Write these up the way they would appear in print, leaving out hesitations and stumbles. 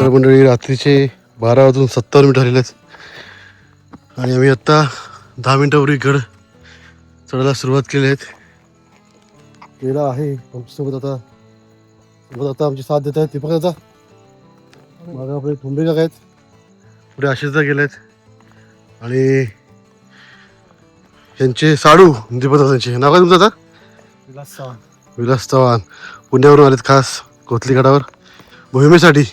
तर मंडळी रात्रीचे 12:57 झालेले आहेत आणि आम्ही आत्ता 10 मिनिटापूर्वी गड चढायला सुरुवात केली आहेत. केला आहे आमच्यासोबत आता आमची साथ देत आहेत. दीपक दादा मागं आपले ठोंबे काका आहेत, पुढे आशिषदा गेले आहेत आणि यांचे साडू दीपक दादांचे नाव काय तुमचं आता? विलास चव्हाण पुण्यावरून आलेत खास कोथली गडावर मोहिमेसाठी.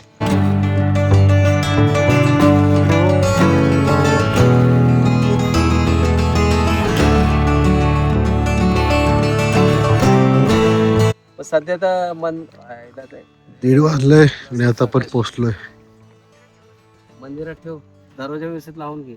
सध्या तर 1:30 वाजलंय आणि आता पण पोहोचलोय. मंदिरात ठेव, दरवाजा व्यवस्थित लावून घे.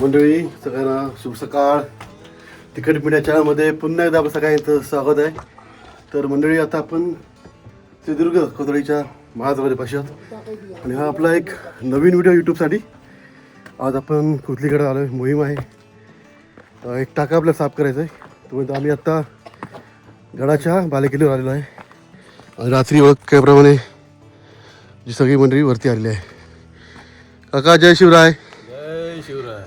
मंडळी सगळ्यांना शुभ सकाळ. तिखट मीडिया चॅनलमध्ये पुन्हा एकदा आपलं सगळ्यांचं स्वागत आहे. तर मंडळी आता आपण सिंधुदुर्ग कोथळीच्या महाद्वारापाशी आहोत आणि हा आपला एक नवीन व्हिडिओ यूट्यूबसाठी. आज आपण कोथलीकडे आलो आहे, मोहीम आहे. एक टाका आपल्याला साफ करायचा आहे. त्यामुळे आम्ही आत्ता गडाच्या बालेकिल्ल्यावर आलेलो आहे आणि रात्री ओळखल्याप्रमाणे जी सगळी मंडळी वरती आलेली आहे. काका जय शिवराय. जय शिवराय.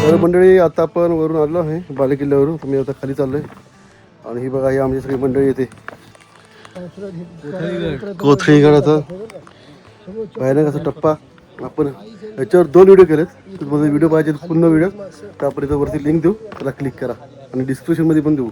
तर मंडळी आता आपण वरून आलो आहे बालेकिल्ल्यावरून. तुम्ही आता खाली चाललोय आणि ही बघा ही आमची सगळी मंडळी येते कोथळीगडाचा भयानक असा टप्पा. आपण याच्यावर 2 व्हिडिओ केलेत. तुम्हाला व्हिडिओ पाहिजे पूर्ण व्हिडिओ तर आपण इथं वरती लिंक देऊ, त्याला क्लिक करा आणि डिस्क्रिप्शनमध्ये पण देऊ.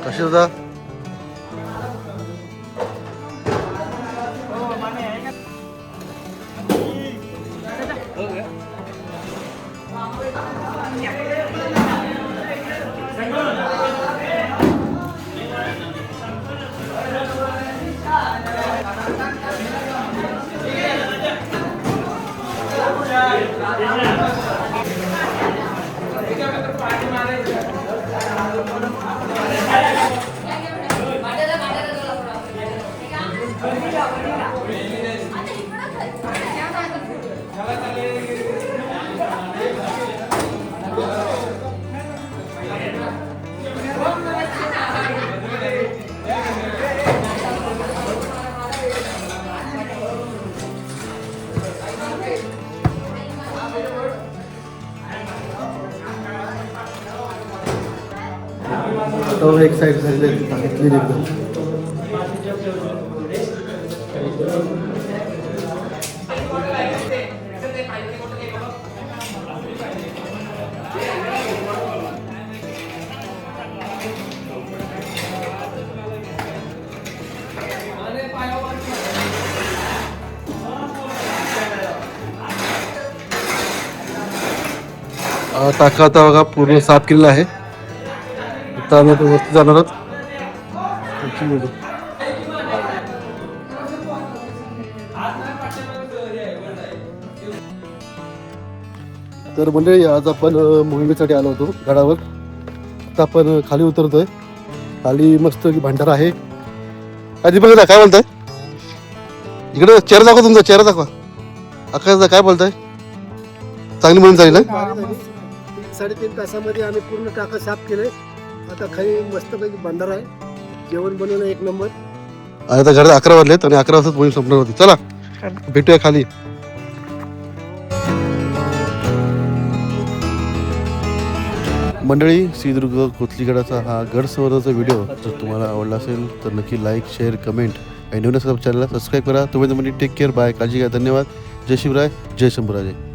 कशी होता एक साईड झालेली एकदम. टाका आता बघा पूर्ण साफ केलेला आहे. आता आम्ही आता वरती जाणार आहोत. तर मंडळी आज आपण मोहिमेसाठी आलो होतो गडावर. आता आपण खाली उतरतोय. खाली मस्त भांडारा आहे. आधी बघा काय बोलताय, इकडे चेहरा दाखवा, तुमचा चेहरा दाखवा. आकाश काय बोलताय, चांगली म्हणून जाईल. 3.5 तासामध्ये आम्ही पूर्ण टाका साफ केलंय. आता खाली मस्तपैकी बंधारा आहे, जेवण बनवणं 1 नंबर. आता घरात 11 वाजलेत आणि 11 वाजता मोहीम संपणार होती. चला भेटूया खाली. मंडळी, सिंधुदुर्ग कोथलीगडाचा हा गड संवर्धनाचा व्हिडिओ जर तुम्हाला आवडला असेल तर नक्की लाईक, शेअर, कमेंट आणि नवीन चॅनलला सबस्क्राईब करा. तुम्ही टेक केअर, बाय, काळजी घ्या, धन्यवाद. जय शिवराय, जय शंभूराजे.